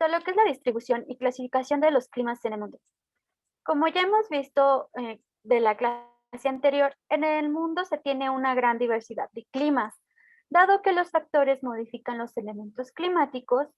a lo que es la distribución y clasificación de los climas en el mundo. Como ya hemos visto de la clase anterior, en el mundo se tiene una gran diversidad de climas, dado que los factores modifican los elementos climáticos.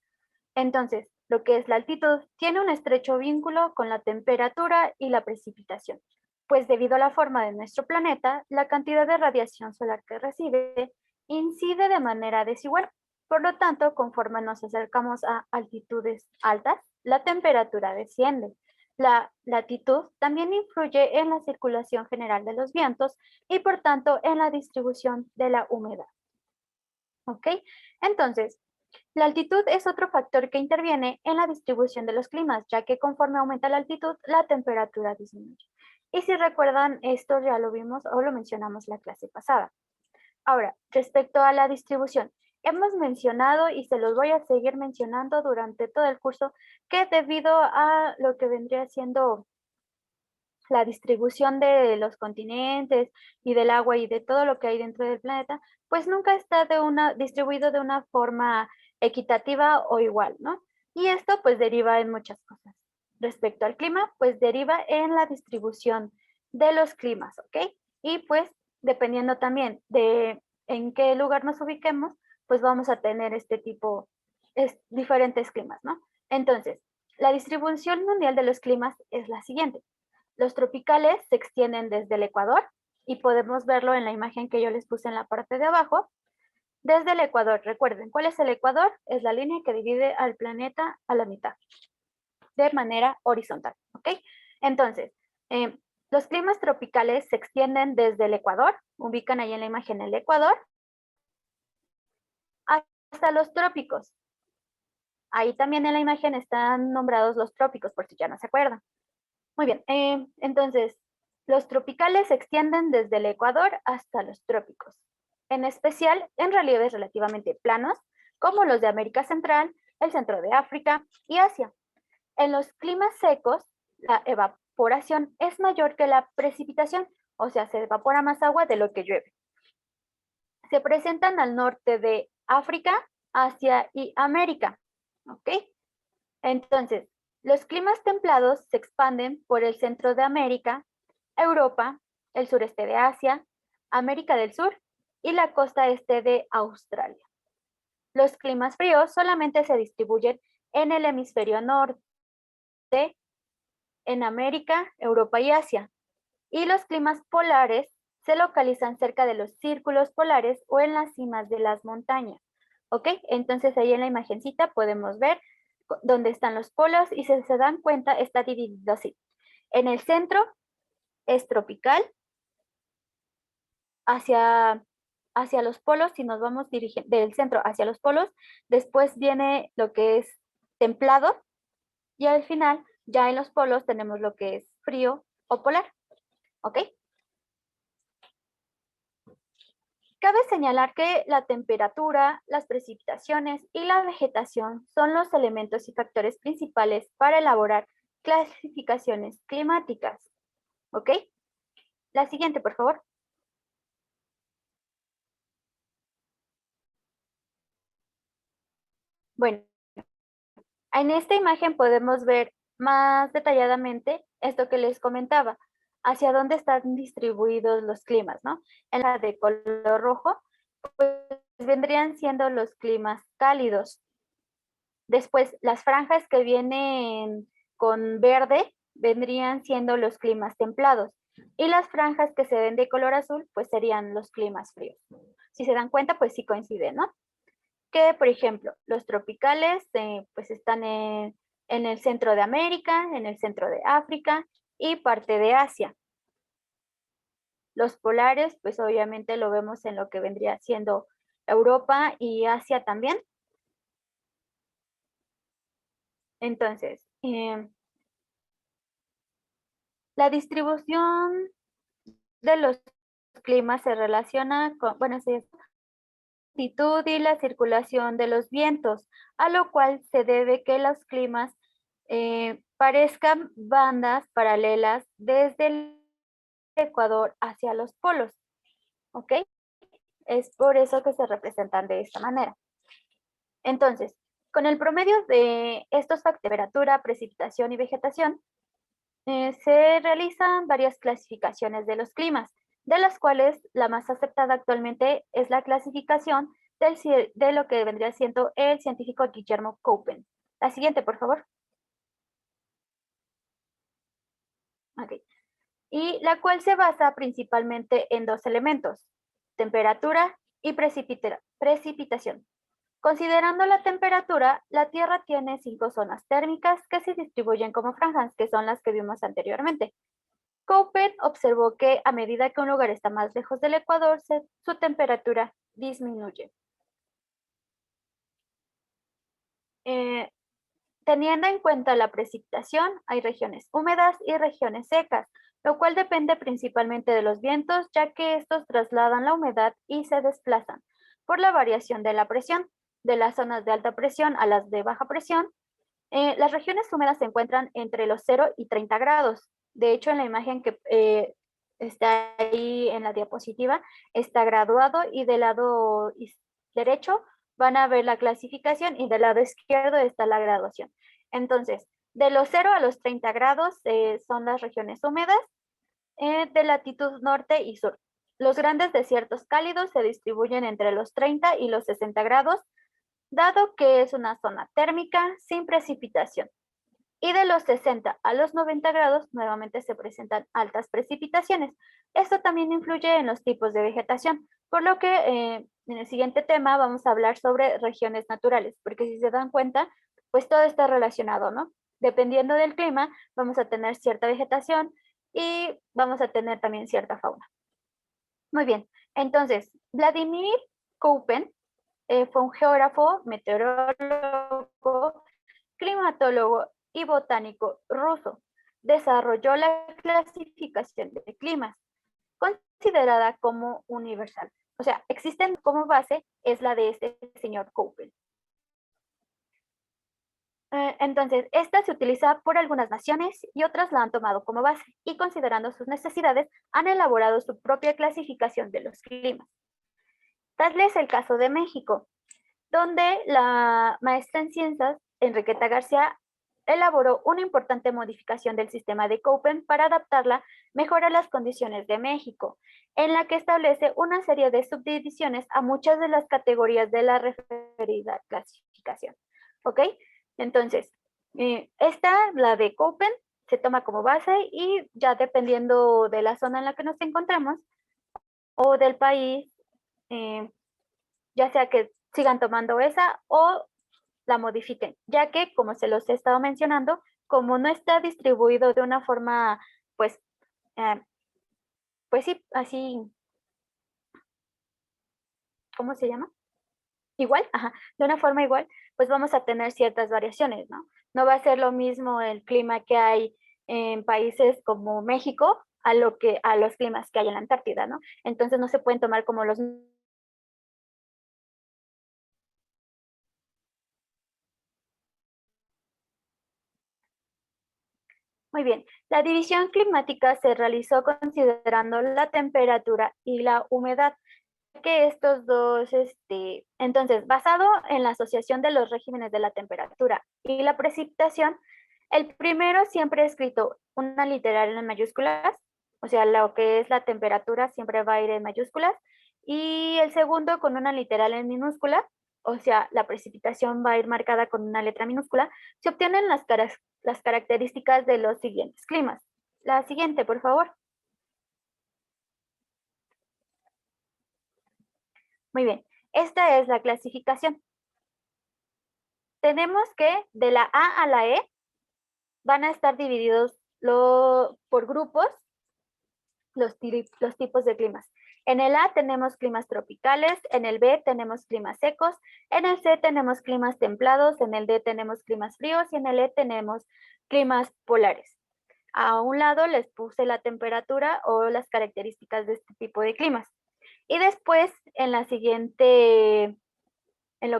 Entonces, lo que es la altitud tiene un estrecho vínculo con la temperatura y la precipitación, pues debido a la forma de nuestro planeta, la cantidad de radiación solar que recibe incide de manera desigual. Por lo tanto, conforme nos acercamos a altitudes altas, la temperatura desciende. La latitud también influye en la circulación general de los vientos y por tanto en la distribución de la humedad. ¿Ok? Entonces, la altitud es otro factor que interviene en la distribución de los climas, ya que conforme aumenta la altitud, la temperatura disminuye. Y si recuerdan, esto ya lo vimos o lo mencionamos la clase pasada. Ahora, respecto a la distribución, hemos mencionado y se los voy a seguir mencionando durante todo el curso que debido a lo que vendría siendo la distribución de los continentes y del agua y de todo lo que hay dentro del planeta, pues nunca está distribuido de una forma equitativa o igual, ¿no? Y esto pues deriva en muchas cosas. Respecto al clima, pues deriva en la distribución de los climas, ¿ok? Y pues dependiendo también de en qué lugar nos ubiquemos, pues vamos a tener diferentes climas, ¿no? Entonces, la distribución mundial de los climas es la siguiente. Los tropicales se extienden desde el Ecuador y podemos verlo en la imagen que yo les puse en la parte de abajo. Desde el Ecuador, recuerden, ¿cuál es el Ecuador? Es la línea que divide al planeta a la mitad, de manera horizontal, ¿ok? Entonces, los climas tropicales se extienden desde el Ecuador, ubican ahí en la imagen el Ecuador, hasta los trópicos. Ahí también en la imagen están nombrados los trópicos, por si ya no se acuerdan. Muy bien, entonces, los tropicales se extienden desde el Ecuador hasta los trópicos, en especial en relieves relativamente planos, como los de América Central, el centro de África y Asia. En los climas secos, la evaporación es mayor que la precipitación, o sea, se evapora más agua de lo que llueve. Se presentan al norte de África, Asia y América, ¿ok? Entonces, los climas templados se expanden por el centro de América, Europa, el sureste de Asia, América del Sur y la costa este de Australia. Los climas fríos solamente se distribuyen en el hemisferio norte, en América, Europa y Asia. Y los climas polares se localizan cerca de los círculos polares o en las cimas de las montañas. ¿Ok? Entonces ahí en la imagencita podemos ver dónde están los polos y si se dan cuenta está dividido así. En el centro es tropical, hacia los polos, si nos vamos dirigiendo del centro hacia los polos, después viene lo que es templado y al final ya en los polos tenemos lo que es frío o polar. ¿Ok? Cabe señalar que la temperatura, las precipitaciones y la vegetación son los elementos y factores principales para elaborar clasificaciones climáticas. ¿Ok? La siguiente, por favor. Bueno, en esta imagen podemos ver más detalladamente esto que les comentaba, hacia dónde están distribuidos los climas, ¿no? En la de color rojo, pues vendrían siendo los climas cálidos. Después, las franjas que vienen con verde vendrían siendo los climas templados. Y las franjas que se ven de color azul, pues serían los climas fríos. Si se dan cuenta, pues sí coinciden, ¿no? Que, por ejemplo, los tropicales pues están en el centro de América, en el centro de África y parte de Asia. Los polares, pues obviamente lo vemos en lo que vendría siendo Europa y Asia también. Entonces, la distribución de los climas se relaciona con, bueno, sí, la altitud y la circulación de los vientos, a lo cual se debe que los climas parezcan bandas paralelas desde el Ecuador hacia los polos, ¿ok? Es por eso que se representan de esta manera. Entonces, Con el promedio de estos factores, temperatura, precipitación y vegetación, se realizan varias clasificaciones de los climas, de las cuales la más aceptada actualmente es la clasificación de lo que vendría siendo el científico Guillermo Köppen. La siguiente, por favor. Okay. Y la cual se basa principalmente en dos elementos, temperatura y precipitación. Considerando la temperatura, la Tierra tiene 5 zonas térmicas que se distribuyen como franjas, que son las que vimos anteriormente. Köppen observó que a medida que un lugar está más lejos del ecuador, su temperatura disminuye. Eh, Teniendo en cuenta la precipitación, hay regiones húmedas y regiones secas, lo cual depende principalmente de los vientos, ya que estos trasladan la humedad y se desplazan por la variación de la presión, de las zonas de alta presión a las de baja presión. Las regiones húmedas se encuentran entre los 0 y 30 grados. De hecho, en la imagen que está ahí en la diapositiva, está graduado y del lado derecho van a ver la clasificación y del lado izquierdo está la graduación. Entonces, de los 0 a los 30 grados son las regiones húmedas de latitud norte y sur. Los grandes desiertos cálidos se distribuyen entre los 30 y los 60 grados, dado que es una zona térmica sin precipitación. Y de los 60 a los 90 grados nuevamente se presentan altas precipitaciones. Esto también influye en los tipos de vegetación, por lo que en el siguiente tema vamos a hablar sobre regiones naturales, porque si se dan cuenta, pues todo está relacionado, ¿no? Dependiendo del clima, vamos a tener cierta vegetación y vamos a tener también cierta fauna. Muy bien, entonces, Vladimir Köppen fue un geógrafo, meteorólogo, climatólogo y botánico ruso. Desarrolló la clasificación de climas, considerada como universal. O sea, existen como base, es la de este señor Köppen. Entonces, esta se utiliza por algunas naciones y otras la han tomado como base y considerando sus necesidades han elaborado su propia clasificación de los climas. Tal es el caso de México, donde la maestra en ciencias, Enriqueta García, elaboró una importante modificación del sistema de Köppen para adaptarla mejor a las condiciones de México, en la que establece una serie de subdivisiones a muchas de las categorías de la referida clasificación. ¿Ok? Entonces, la de Köppen, se toma como base y ya dependiendo de la zona en la que nos encontramos o del país, ya sea que sigan tomando esa o la modifiquen, ya que, como se los he estado mencionando, como no está distribuido de una forma, pues, eh, pues sí, así, ¿cómo se llama? Igual, ajá, de una forma igual, pues vamos a tener ciertas variaciones, ¿no? No va a ser lo mismo el clima que hay en países como México a los climas que hay en la Antártida, ¿no? Entonces no se pueden tomar como los. Muy bien, la división climática se realizó considerando la temperatura y la humedad, que estos dos, entonces, basado en la asociación de los regímenes de la temperatura y la precipitación, el primero siempre escrito una literal en mayúsculas, o sea, lo que es la temperatura siempre va a ir en mayúsculas, y el segundo con una literal en minúscula, o sea, la precipitación va a ir marcada con una letra minúscula, se obtienen las características de los siguientes climas. La siguiente, por favor. Muy bien, esta es la clasificación. Tenemos que de la A a la E van a estar divididos por grupos los tipos de climas. En el A tenemos climas tropicales, en el B tenemos climas secos, en el C tenemos climas templados, en el D tenemos climas fríos y en el E tenemos climas polares. A un lado les puse la temperatura o las características de este tipo de climas. Y después, en lo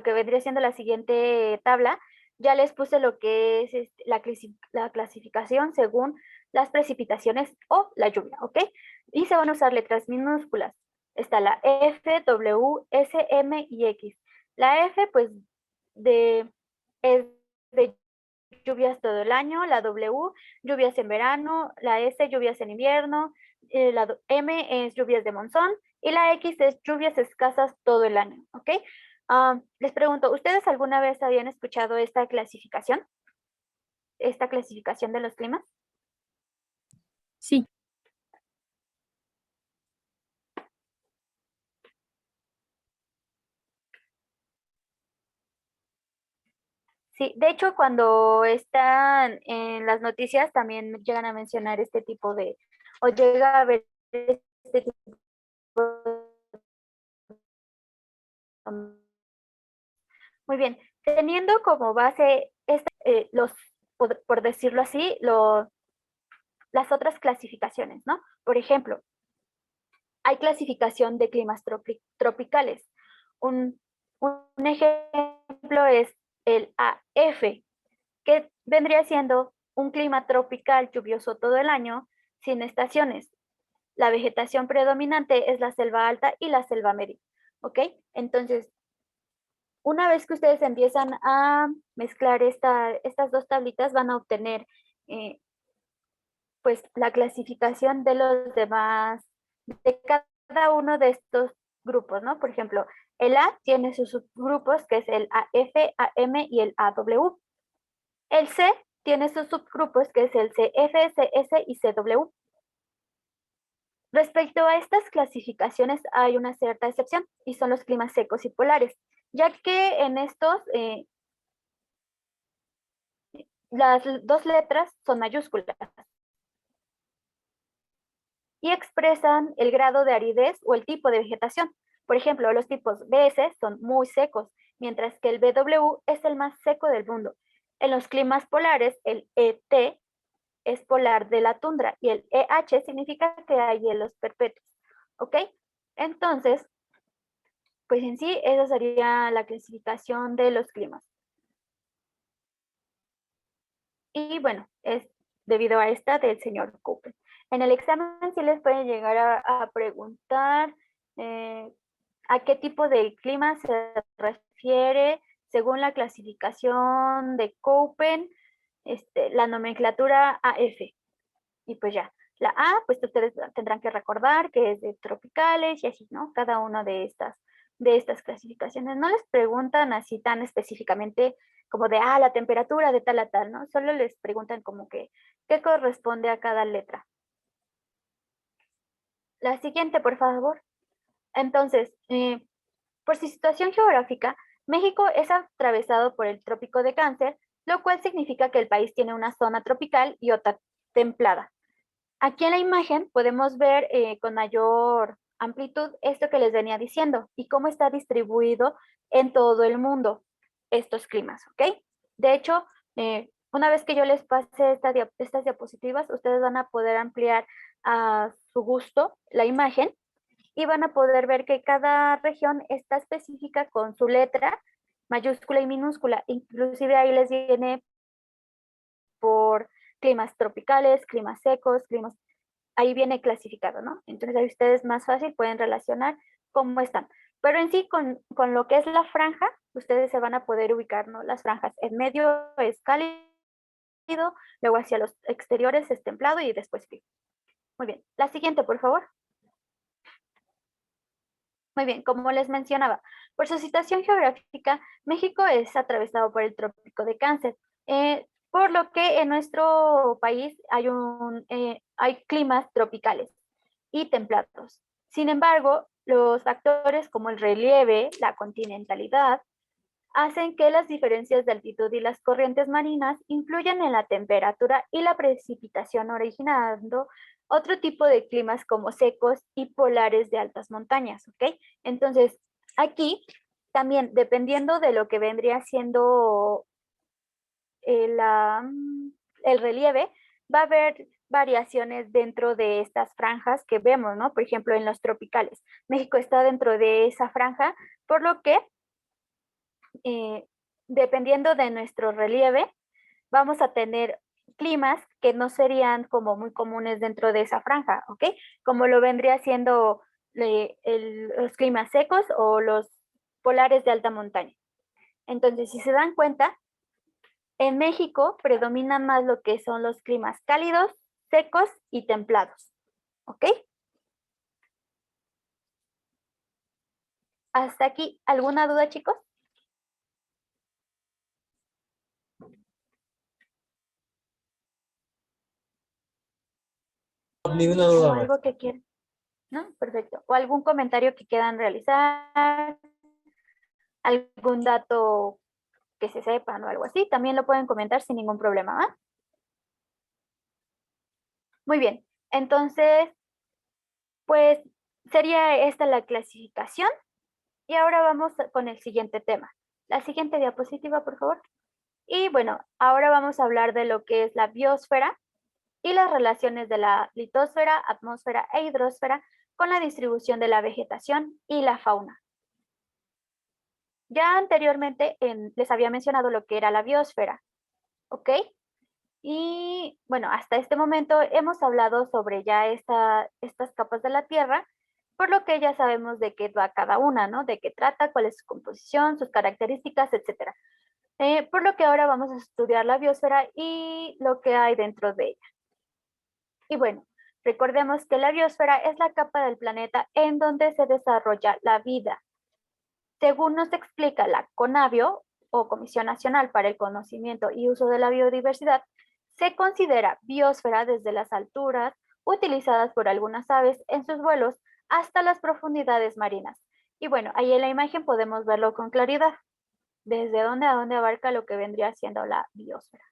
que vendría siendo la siguiente tabla, ya les puse lo que es la clasificación según las precipitaciones o la lluvia, ¿ok? Y se van a usar letras minúsculas. Está la F, W, S, M y X. La F, pues, es de lluvias todo el año, la W, lluvias en verano, la S, lluvias en invierno, la M es lluvias de monzón y la X es lluvias escasas todo el año, ¿ok? Les pregunto, ¿ustedes alguna vez habían escuchado esta clasificación? ¿Esta clasificación de los climas? Sí. Sí, de hecho, cuando están en las noticias también llegan a mencionar este tipo de, o llega a haber este tipo de... Muy bien, teniendo como base por decirlo así, las otras clasificaciones, ¿no? Por ejemplo, hay clasificación de climas tropicales. Un, un ejemplo es el AF, que vendría siendo un clima tropical lluvioso todo el año, sin estaciones. La vegetación predominante es la selva alta y la selva media, ¿ok? Entonces, una vez que ustedes empiezan a mezclar estas dos tablitas, van a obtener eh, pues la clasificación de los demás, de cada uno de estos grupos, ¿no? Por ejemplo, el A tiene sus subgrupos, que es el AF, AM y el AW. El C tiene sus subgrupos, que es el CF, CS y CW. Respecto a estas clasificaciones hay una cierta excepción y son los climas secos y polares, ya que en estos las dos letras son mayúsculas y expresan el grado de aridez o el tipo de vegetación. Por ejemplo, los tipos BS son muy secos, mientras que el BW es el más seco del mundo. En los climas polares, el ET es polar de la tundra y el EH significa que hay hielos perpetuos. ¿Ok? Entonces, pues en sí, esa sería la clasificación de los climas. Y bueno, es debido a esta del señor Cooper. En el examen sí les pueden llegar a preguntar eh, a qué tipo de clima se refiere según la clasificación de Köppen, la nomenclatura AF. Y pues ya, la A, pues ustedes tendrán que recordar que es de tropicales y así, ¿no? Cada una de estas clasificaciones. No les preguntan así tan específicamente como de, la temperatura de tal a tal, ¿no? Solo les preguntan como que, ¿qué corresponde a cada letra? La siguiente, por favor. Entonces, por su situación geográfica, México es atravesado por el trópico de Cáncer, lo cual significa que el país tiene una zona tropical y otra templada. Aquí en la imagen podemos ver con mayor amplitud esto que les venía diciendo y cómo está distribuido en todo el mundo estos climas, ¿ok? De hecho, una vez que yo les pase estas diapositivas, ustedes van a poder ampliar a su gusto la imagen y van a poder ver que cada región está específica con su letra mayúscula y minúscula. Inclusive ahí les viene por climas tropicales, climas secos, climas ahí viene clasificado, ¿no? Entonces ahí ustedes más fácil pueden relacionar cómo están. Pero en sí, con lo que es la franja, ustedes se van a poder ubicar, ¿no? Las franjas en medio es cálido, luego hacia los exteriores es templado y después frío. Muy bien. La siguiente, por favor. Muy bien, como les mencionaba, por su situación geográfica, México es atravesado por el trópico de Cáncer, por lo que en nuestro país hay climas tropicales y templados. Sin embargo, los factores como el relieve, la continentalidad, hacen que las diferencias de altitud y las corrientes marinas influyan en la temperatura y la precipitación, originando otro tipo de climas como secos y polares de altas montañas, ¿ok? Entonces, aquí también, dependiendo de lo que vendría siendo el, el relieve, va a haber variaciones dentro de estas franjas que vemos, ¿no? Por ejemplo, en los tropicales. México está dentro de esa franja, por lo que eh, dependiendo de nuestro relieve, vamos a tener climas que no serían como muy comunes dentro de esa franja, ¿ok? Como lo vendría siendo los climas secos o los polares de alta montaña. Entonces, si se dan cuenta, En México predominan más lo que son los climas cálidos, secos y templados. ¿Ok? Hasta aquí, ¿alguna duda, chicos? Ninguna ¿O duda más. algo que quieran? ¿No? Perfecto. ¿O algún comentario que quieran realizar? ¿Algún dato que se sepan o algo así? También lo pueden comentar sin ningún problema, ¿va? Muy bien. Entonces, pues sería esta la clasificación. Y ahora vamos con el siguiente tema. La siguiente diapositiva, por favor. Y bueno, ahora vamos a hablar de lo que es la biosfera y las relaciones de la litosfera, atmósfera e hidrosfera con la distribución de la vegetación y la fauna. Ya anteriormente les había mencionado lo que era la biosfera, ¿ok? Y bueno, hasta este momento hemos hablado sobre ya estas capas de la Tierra, por lo que ya sabemos de qué va cada una, ¿no? De qué trata, cuál es su composición, sus características, etcétera. Por lo que ahora vamos a estudiar la biosfera y lo que hay dentro de ella. Y bueno, recordemos que la biosfera es la capa del planeta en donde se desarrolla la vida. Según nos explica la CONABIO, o Comisión Nacional para el Conocimiento y Uso de la Biodiversidad, se considera biosfera desde las alturas utilizadas por algunas aves en sus vuelos hasta las profundidades marinas. Y bueno, ahí en la imagen podemos verlo con claridad, desde dónde a dónde abarca lo que vendría siendo la biosfera.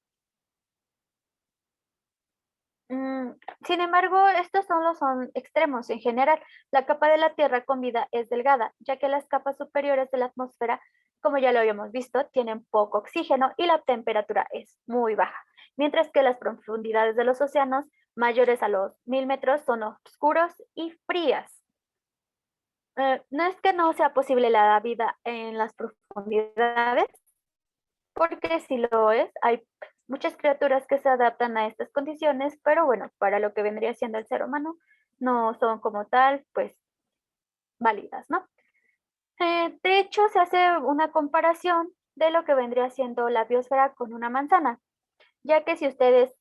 Mm, Sin embargo, estos son extremos. En general, la capa de la Tierra con vida es delgada, ya que las capas superiores de la atmósfera, como ya lo habíamos visto, tienen poco oxígeno y la temperatura es muy baja, mientras que las profundidades de los océanos, mayores a los 1000 metros, son oscuros y frías. No es que no sea posible la vida en las profundidades, porque si lo es, hay muchas criaturas que se adaptan a estas condiciones, pero bueno, para lo que vendría siendo el ser humano, no son como tal, pues, válidas, ¿no? De hecho, se hace una comparación de lo que vendría siendo la biosfera con una manzana, ya que si ustedes,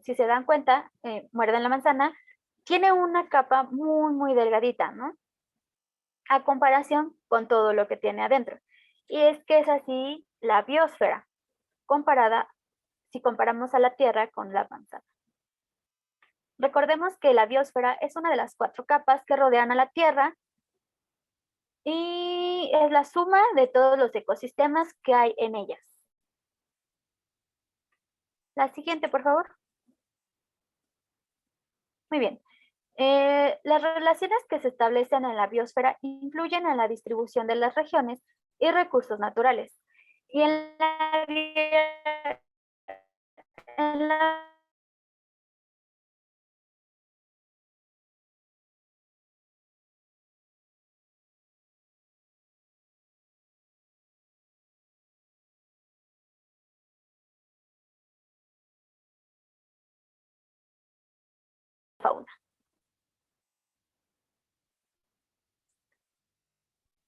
si se dan cuenta, muerden la manzana, tiene una capa muy, muy delgadita, ¿no? A comparación con todo lo que tiene adentro. Y es que es así la biosfera, comparada si comparamos a la Tierra con la manzana. Recordemos que la biosfera es una de las 4 capas que rodean a la Tierra y es la suma de todos los ecosistemas que hay en ellas. La siguiente, por favor. Muy bien. Las relaciones que se establecen en la biosfera influyen en la distribución de las regiones y recursos naturales. Y en la fauna.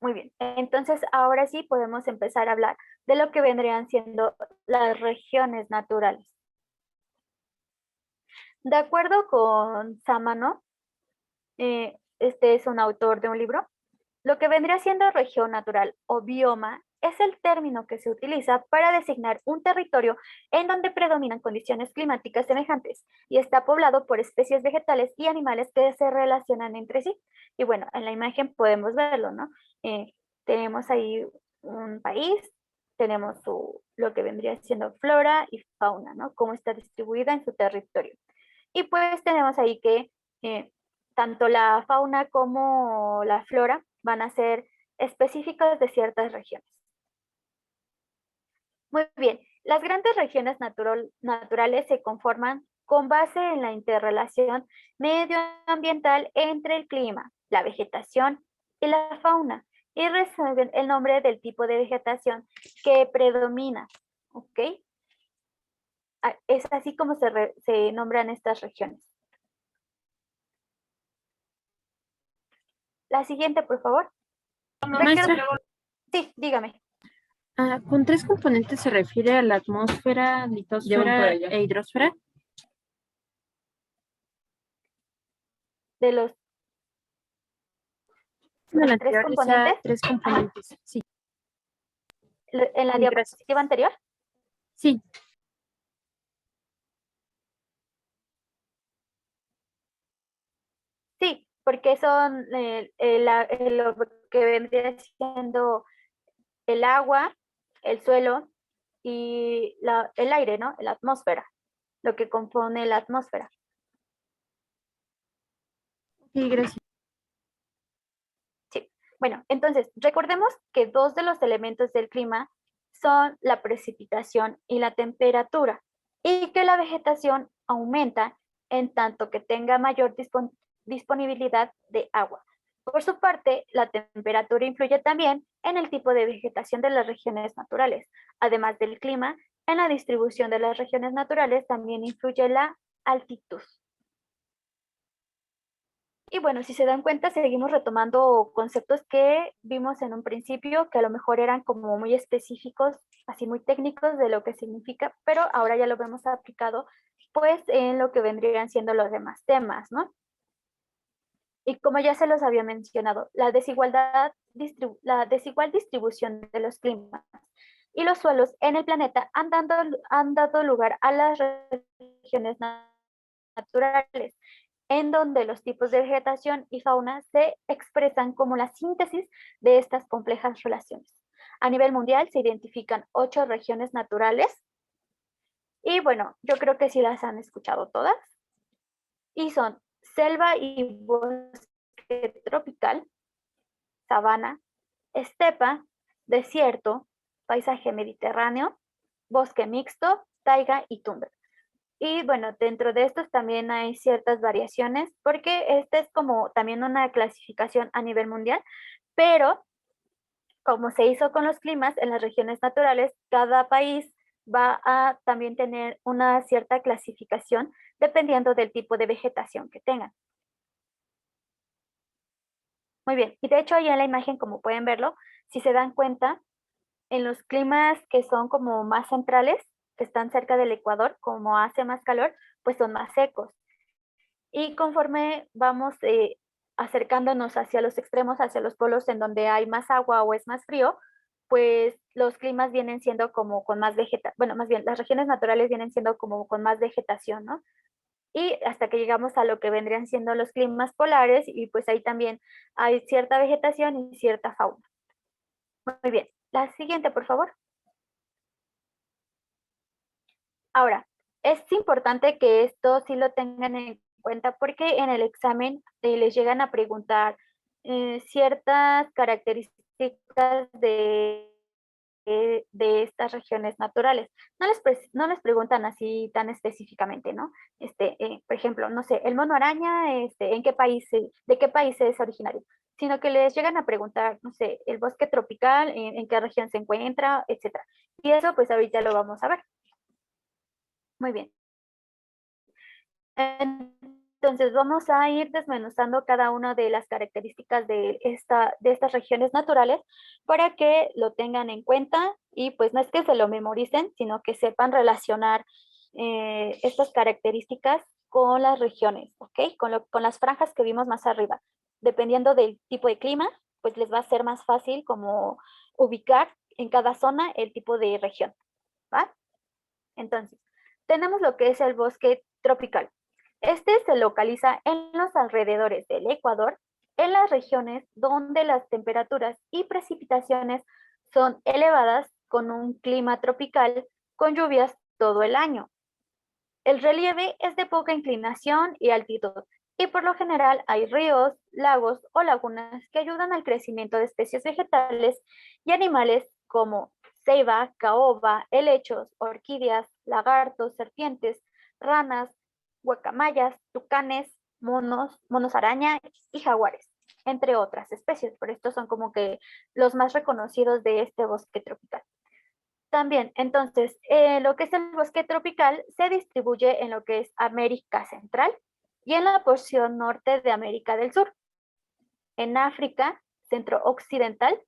Muy bien, entonces ahora sí podemos empezar a hablar de lo que vendrían siendo las regiones naturales. De acuerdo con Sámano, este es un autor de un libro, lo que vendría siendo región natural o bioma es el término que se utiliza para designar un territorio en donde predominan condiciones climáticas semejantes y está poblado por especies vegetales y animales que se relacionan entre sí. Y bueno, en la imagen podemos verlo, ¿no? Tenemos ahí un país, tenemos lo que vendría siendo flora y fauna, ¿no? Cómo está distribuida en su territorio. Y pues tenemos ahí que eh, tanto la fauna como la flora van a ser específicas de ciertas regiones. Muy bien, las grandes regiones naturales se conforman con base en la interrelación medioambiental entre el clima, la vegetación y la fauna, y reciben el nombre del tipo de vegetación que predomina. ¿Ok? Es así como se nombran estas regiones. La siguiente, por favor. Maestra, Sí, dígame. Con tres componentes se refiere a la atmósfera, litosfera e hidrosfera. De los En el tres anterior decía componentes. tres componentes. Sí. En la Sí, gracias. diapositiva anterior. Sí. Sí, porque son lo que vendría siendo el agua, el suelo y el aire, ¿no? La atmósfera, lo que compone la atmósfera. Sí, gracias. Sí. Bueno, entonces, recordemos que dos de los elementos del clima son la precipitación y la temperatura, y que la vegetación aumenta en tanto que tenga mayor disponibilidad de agua. Por su parte, la temperatura influye también en el tipo de vegetación de las regiones naturales. Además del clima, en la distribución de las regiones naturales también influye la altitud. Y bueno, si se dan cuenta, seguimos retomando conceptos que vimos en un principio, que a lo mejor eran como muy específicos, así muy técnicos de lo que significa, pero ahora ya lo vemos aplicado pues en lo que vendrían siendo los demás temas, ¿no? Y como ya se los había mencionado, la desigual distribución de los climas y los suelos en el planeta han dado lugar a las regiones naturales, en donde los tipos de vegetación y fauna se expresan como la síntesis de estas complejas relaciones. A nivel mundial se identifican 8 regiones naturales y bueno, yo creo que sí las han escuchado todas y son selva y bosque tropical, sabana, estepa, desierto, paisaje mediterráneo, bosque mixto, taiga y tundra. Y bueno, dentro de estos también hay ciertas variaciones, porque esta es como también una clasificación a nivel mundial, pero como se hizo con los climas en las regiones naturales, cada país va a también tener una cierta clasificación dependiendo del tipo de vegetación que tengan. Muy bien, y de hecho ahí en la imagen, como pueden verlo, si se dan cuenta, en los climas que son como más centrales, que están cerca del Ecuador, como hace más calor, pues son más secos. Y conforme vamos acercándonos hacia los extremos, hacia los polos en donde hay más agua o es más frío, pues los climas vienen siendo como con más vegetación, bueno, más bien las regiones naturales vienen siendo como con más vegetación, ¿no? Y hasta que llegamos a lo que vendrían siendo los climas polares y pues ahí también hay cierta vegetación y cierta fauna. Muy bien, la siguiente, por favor. Ahora, es importante que esto sí lo tengan en cuenta porque en el examen les llegan a preguntar ciertas características de estas regiones naturales. No les preguntan así tan específicamente, ¿no? Por ejemplo, no sé, el mono araña, ¿en qué país, de qué país es originario? Sino que les llegan a preguntar, no sé, el bosque tropical, en qué región se encuentra, etcétera. Y eso pues ahorita lo vamos a ver. Muy bien. Entonces vamos a ir desmenuzando cada una de las características de estas regiones naturales para que lo tengan en cuenta y pues no es que se lo memoricen, sino que sepan relacionar estas características con las regiones, ¿ok? Con las franjas que vimos más arriba. Dependiendo del tipo de clima, pues les va a ser más fácil como ubicar en cada zona el tipo de región, ¿va? Entonces, tenemos lo que es el bosque tropical. Este se localiza en los alrededores del Ecuador, en las regiones donde las temperaturas y precipitaciones son elevadas con un clima tropical con lluvias todo el año. El relieve es de poca inclinación y altitud y por lo general hay ríos, lagos o lagunas que ayudan al crecimiento de especies vegetales y animales como ceiba, caoba, helechos, orquídeas, lagartos, serpientes, ranas, guacamayas, tucanes, monos araña y jaguares, entre otras especies. Por esto son como que los más reconocidos de este bosque tropical. También, entonces, lo que es el bosque tropical se distribuye en lo que es América Central y en la porción norte de América del Sur. En África centro-occidental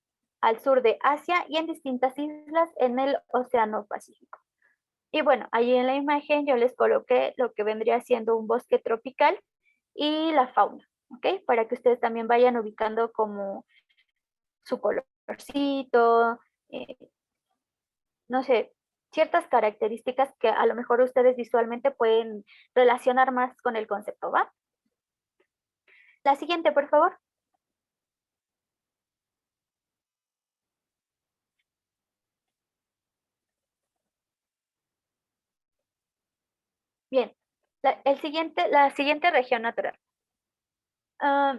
al sur de Asia y en distintas islas en el Océano Pacífico. Y bueno, ahí en la imagen yo les coloqué lo que vendría siendo un bosque tropical y la fauna, ¿ok? Para que ustedes también vayan ubicando como su colorcito, eh, no sé, ciertas características que a lo mejor ustedes visualmente pueden relacionar más con el concepto, ¿va? La siguiente, por favor. Bien, la siguiente región natural. Ah,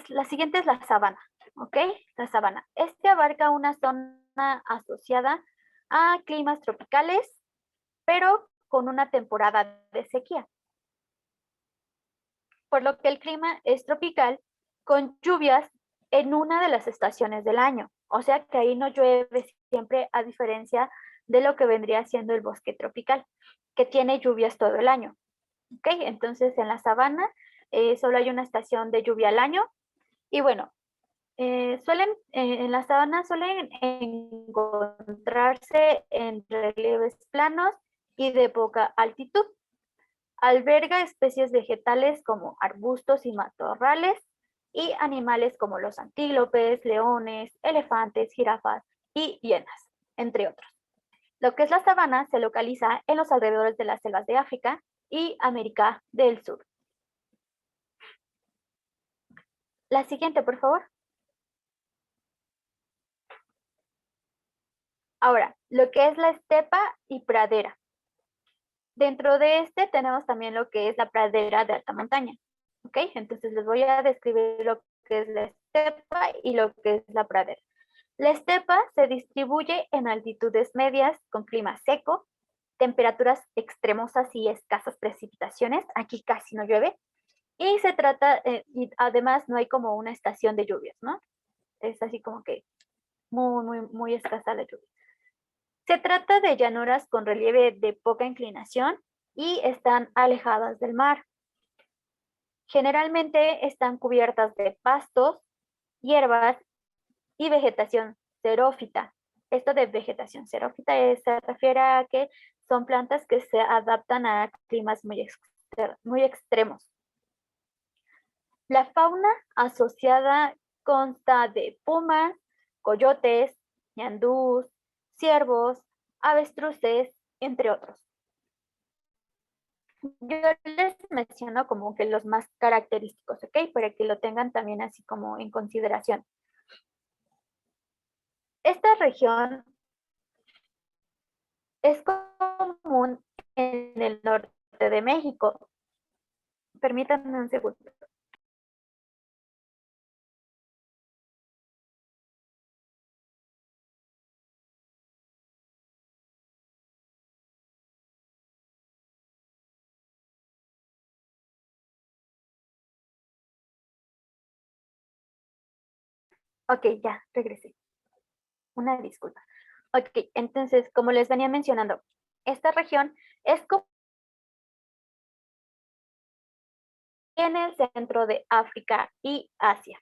la siguiente es la sabana, ¿ok? La sabana. Este abarca una zona asociada a climas tropicales, pero con una temporada de sequía, por lo que el clima es tropical con lluvias en una de las estaciones del año. O sea que ahí no llueve siempre, a diferencia de lo que vendría siendo el bosque tropical, que tiene lluvias todo el año. ¿Ok? Entonces en la sabana solo hay una estación de lluvia al año. Y bueno, en la sabana suelen encontrarse en relieves planos y de poca altitud. Alberga especies vegetales como arbustos y matorrales y animales como los antílopes, leones, elefantes, jirafas y hienas, entre otros. Lo que es la sabana se localiza en los alrededores de las selvas de África y América del Sur. La siguiente, por favor. Ahora, lo que es la estepa y pradera. Dentro de este tenemos también lo que es la pradera de alta montaña. ¿Ok? Entonces les voy a describir lo que es la estepa y lo que es la pradera. La estepa se distribuye en altitudes medias con clima seco, temperaturas extremosas y escasas precipitaciones. Aquí casi no llueve. Y se trata, y además no hay como una estación de lluvias, ¿no? Es así como que muy escasa la lluvia. Se trata de llanuras con relieve de poca inclinación y están alejadas del mar. Generalmente están cubiertas de pastos, hierbas y vegetación xerófita. Esto de vegetación xerófita se refiere a que son plantas que se adaptan a climas muy extremos. La fauna asociada consta de pumas, coyotes, ñandús, ciervos, avestruces, entre otros. Yo les menciono como que los más característicos, ¿ok? Para que lo tengan también así como en consideración. Esta región es común en el norte de México. Permítanme un segundo. Ok, ya, regresé. Una disculpa. Ok, entonces, como les venía mencionando, esta región es como en el centro de África y Asia.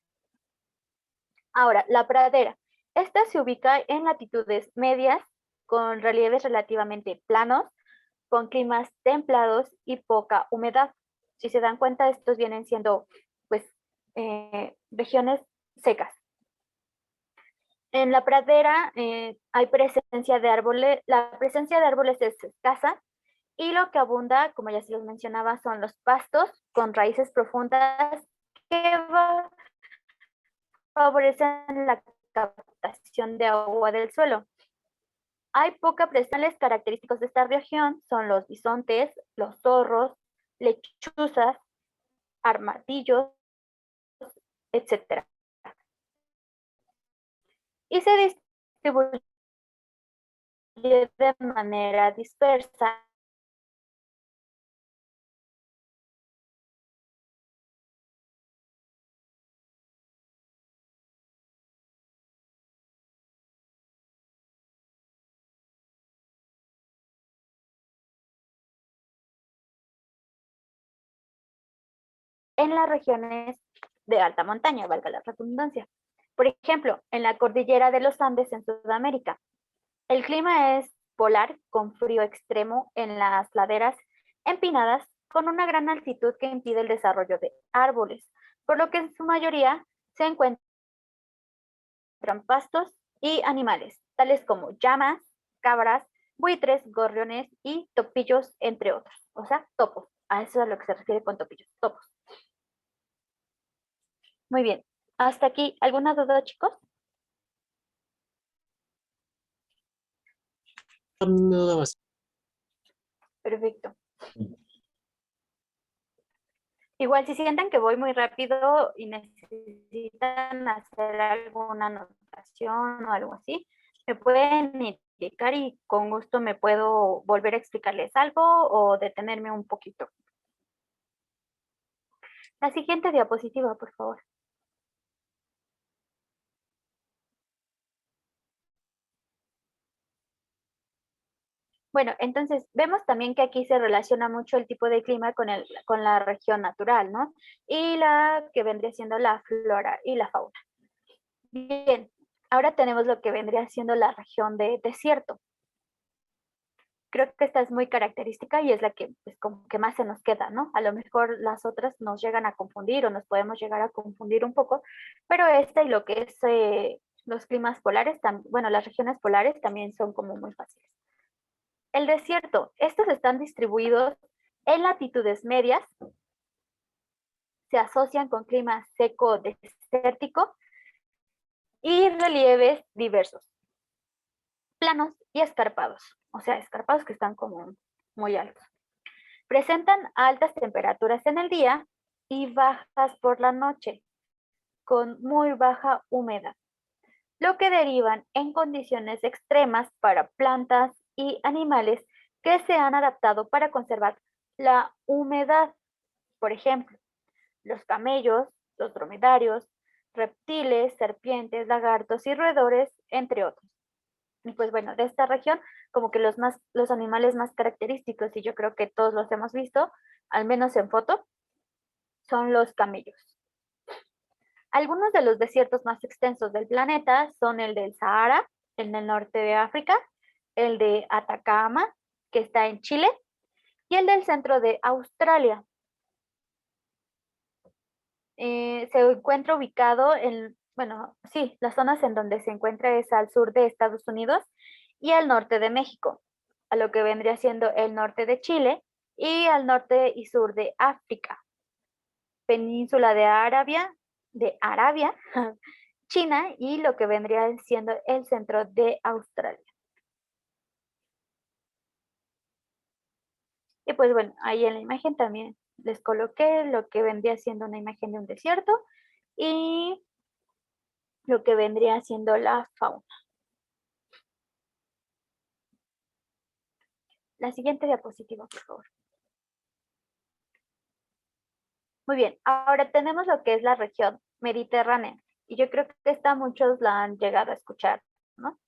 Ahora, la pradera. Esta se ubica en latitudes medias, con relieves relativamente planos, con climas templados y poca humedad. Si se dan cuenta, estos vienen siendo, pues, regiones secas. En la pradera hay presencia de árboles, la presencia de árboles es escasa y lo que abunda, como ya se los mencionaba, son los pastos con raíces profundas que favorecen la captación de agua del suelo. Hay poca presión. Los característicos de esta región son los bisontes, los zorros, lechuzas, armadillos, etcétera. Y se distribuye de manera dispersa en las regiones de alta montaña, valga la redundancia. Por ejemplo, en la cordillera de los Andes en Sudamérica, el clima es polar con frío extremo en las laderas empinadas con una gran altitud que impide el desarrollo de árboles, por lo que en su mayoría se encuentran pastos y animales, tales como llamas, cabras, buitres, gorriones y topillos, entre otros. O sea, topos. A eso es a lo que se refiere con topillos, topos. Muy bien. Hasta aquí, ¿alguna duda, chicos? Una duda más. Perfecto. Igual si sienten que voy muy rápido y necesitan hacer alguna anotación o algo así, me pueden indicar y con gusto me puedo volver a explicarles algo o detenerme un poquito. La siguiente diapositiva, por favor. Bueno, entonces vemos también que aquí se relaciona mucho el tipo de clima con la región natural, ¿no? Y la que vendría siendo la flora y la fauna. Bien, ahora tenemos lo que vendría siendo la región de desierto. Creo que esta es muy característica y es la que pues, como que más se nos queda, ¿no? A lo mejor las otras nos llegan a confundir o nos podemos llegar a confundir un poco, pero esta y lo que es los climas polares, bueno, las regiones polares también son como muy fáciles. El desierto, estos están distribuidos en latitudes medias, se asocian con clima seco desértico y relieves diversos, planos y escarpados, o sea, escarpados que están como muy altos. Presentan altas temperaturas en el día y bajas por la noche, con muy baja humedad, lo que derivan en condiciones extremas para plantas y animales que se han adaptado para conservar la humedad. Por ejemplo, los camellos, los dromedarios, reptiles, serpientes, lagartos y roedores, entre otros. Y pues bueno, de esta región, como que los animales más característicos, y yo creo que todos los hemos visto, al menos en foto, son los camellos. Algunos de los desiertos más extensos del planeta son el del Sahara, en el norte de África, el de Atacama, que está en Chile, y el del centro de Australia. Se encuentra ubicado en, bueno, sí, las zonas en donde se encuentra es al sur de Estados Unidos y al norte de México, a lo que vendría siendo el norte de Chile y al norte y sur de África, península de Arabia, China y lo que vendría siendo el centro de Australia. Y pues bueno, ahí en la imagen también les coloqué lo que vendría siendo una imagen de un desierto y lo que vendría siendo la fauna. La siguiente diapositiva, por favor. Muy bien, ahora tenemos lo que es la región mediterránea. Y yo creo que esta muchos la han llegado a escuchar, ¿no?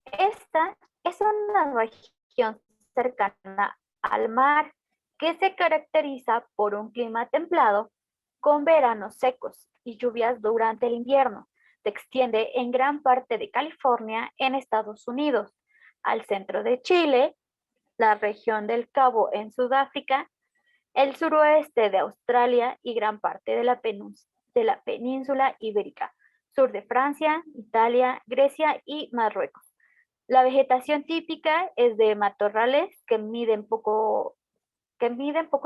Esta es una región cercana al mar que se caracteriza por un clima templado con veranos secos y lluvias durante el invierno. Se extiende en gran parte de California en Estados Unidos, al centro de Chile, la región del Cabo en Sudáfrica, el suroeste de Australia y gran parte de la península ibérica, sur de Francia, Italia, Grecia y Marruecos. La vegetación típica es de matorrales que miden pocos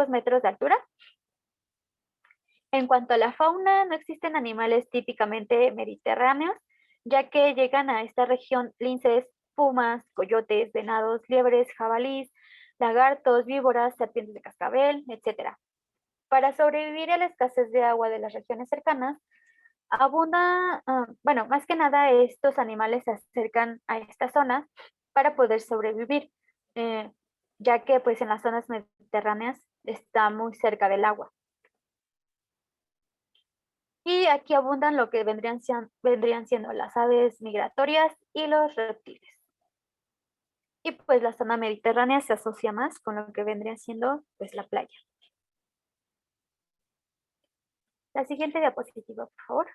metros de altura. En cuanto a la fauna, no existen animales típicamente mediterráneos, ya que llegan a esta región linces, pumas, coyotes, venados, liebres, jabalís, lagartos, víboras, serpientes de cascabel, etc. Para sobrevivir a la escasez de agua de las regiones cercanas, bueno, más que nada estos animales se acercan a esta zona para poder sobrevivir, eh, ya que pues en las zonas mediterráneas está muy cerca del agua. Y aquí abundan lo que vendrían siendo las aves migratorias y los reptiles. Y pues la zona mediterránea se asocia más con lo que vendría siendo pues la playa. La siguiente diapositiva, por favor.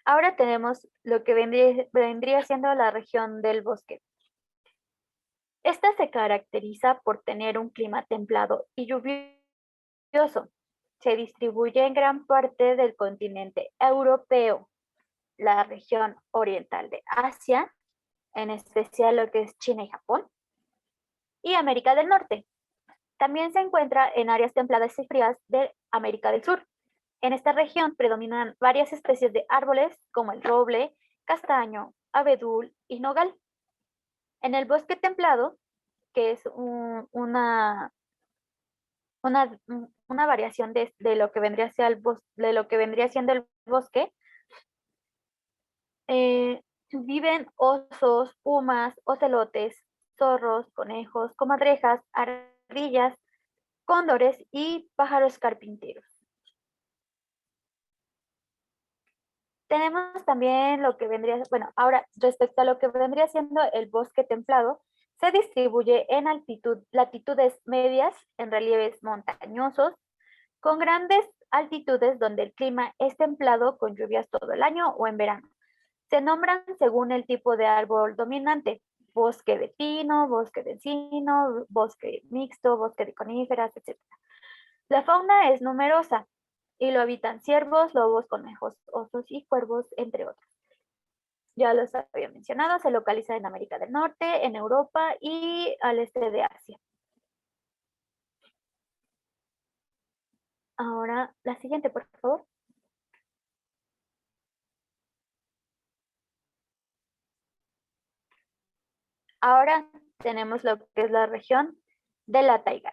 Ahora tenemos lo que vendría siendo la región del bosque. Esta se caracteriza por tener un clima templado y lluvioso. Se distribuye en gran parte del continente europeo, la región oriental de Asia, en especial lo que es China y Japón, y América del Norte. También se encuentra en áreas templadas y frías de América del Sur. En esta región predominan varias especies de árboles como el roble, castaño, abedul y nogal. En el bosque templado, que es una variación de lo que vendría siendo el bosque, viven osos, pumas, ocelotes, zorros, conejos, comadrejas, ardillas, cóndores y pájaros carpinteros. Tenemos también lo que vendría, bueno, ahora respecto a lo que vendría siendo el bosque templado, se distribuye en latitudes medias, en relieves montañosos, con grandes altitudes donde el clima es templado con lluvias todo el año o en verano. Se nombran según el tipo de árbol dominante: bosque de pino, bosque de encino, bosque mixto, bosque de coníferas, etc. La fauna es numerosa y lo habitan ciervos, lobos, conejos, osos y cuervos, entre otros. Ya los había mencionado, se localiza en América del Norte, en Europa y al este de Asia. Ahora, la siguiente, por favor. Ahora tenemos lo que es la región de la taiga.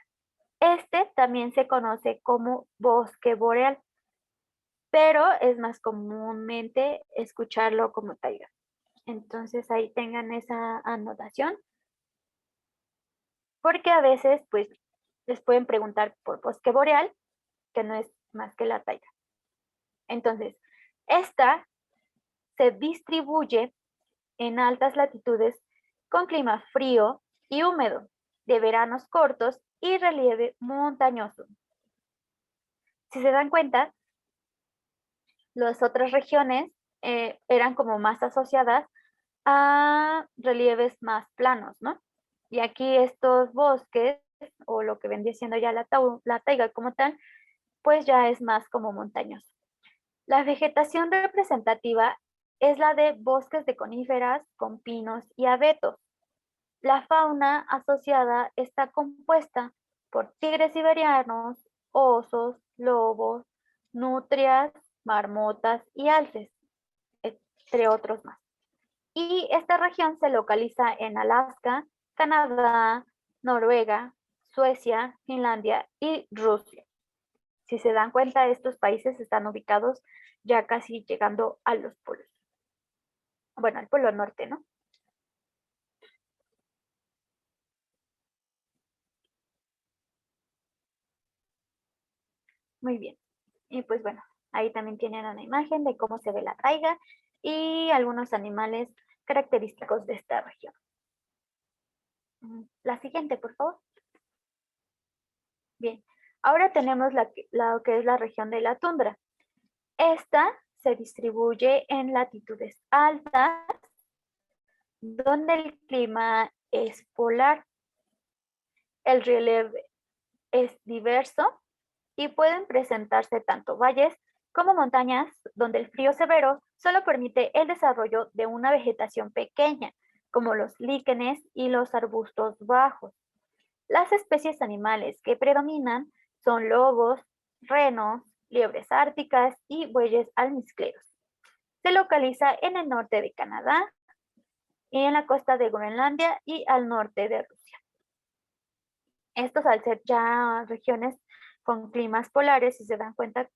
Este también se conoce como bosque boreal, pero es más comúnmente escucharlo como taiga. Entonces ahí tengan esa anotación, porque a veces pues les pueden preguntar por bosque boreal, que no es más que la taiga. Entonces, esta se distribuye en altas latitudes con clima frío y húmedo, de veranos cortos y relieve montañoso. Si se dan cuenta, las otras regiones eran como más asociadas a relieves más planos, ¿no? Y aquí estos bosques, o lo que vendría siendo ya la taiga como tal, pues ya es más como montañoso. La vegetación representativa es la de bosques de coníferas con pinos y abetos. La fauna asociada está compuesta por tigres siberianos, osos, lobos, nutrias, marmotas y alces, entre otros más. Y esta región se localiza en Alaska, Canadá, Noruega, Suecia, Finlandia y Rusia. Si se dan cuenta, estos países están ubicados ya casi llegando a los polos. Bueno, al polo norte, ¿no? Muy bien. Y pues bueno, ahí también tienen una imagen de cómo se ve la taiga y algunos animales característicos de esta región. La siguiente, por favor. Bien, ahora tenemos lo que es la región de la tundra. Esta se distribuye en latitudes altas, donde el clima es polar. El relieve es diverso y pueden presentarse tanto valles como montañas, donde el frío severo solo permite el desarrollo de una vegetación pequeña, como los líquenes y los arbustos bajos. Las especies animales que predominan son lobos, renos, liebres árticas y bueyes almizcleros. Se localiza en el norte de Canadá y en la costa de Groenlandia y al norte de Rusia. Estos, al ser ya regiones con climas polares, si se dan cuenta,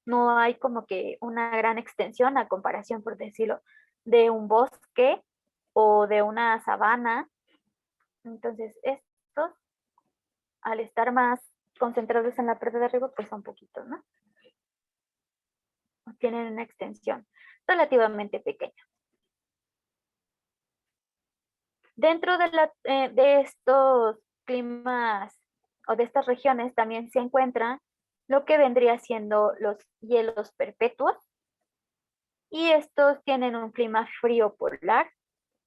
no hay como que una gran extensión a comparación, por decirlo, de un bosque o de una sabana. Entonces, estos, al estar más concentrados en la parte de arriba, pues son poquitos, ¿no? Tienen una extensión relativamente pequeña. Dentro de estos climas o de estas regiones también se encuentran lo que vendría siendo los hielos perpetuos, y estos tienen un clima frío polar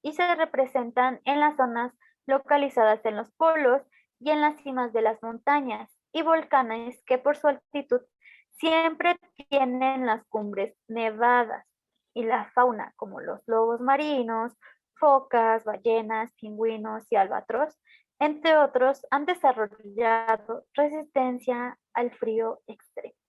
y se representan en las zonas localizadas en los polos y en las cimas de las montañas, y volcanes que por su altitud siempre tienen las cumbres nevadas, y la fauna como los lobos marinos, focas, ballenas, pingüinos y albatros, entre otros, han desarrollado resistencia al frío extremo.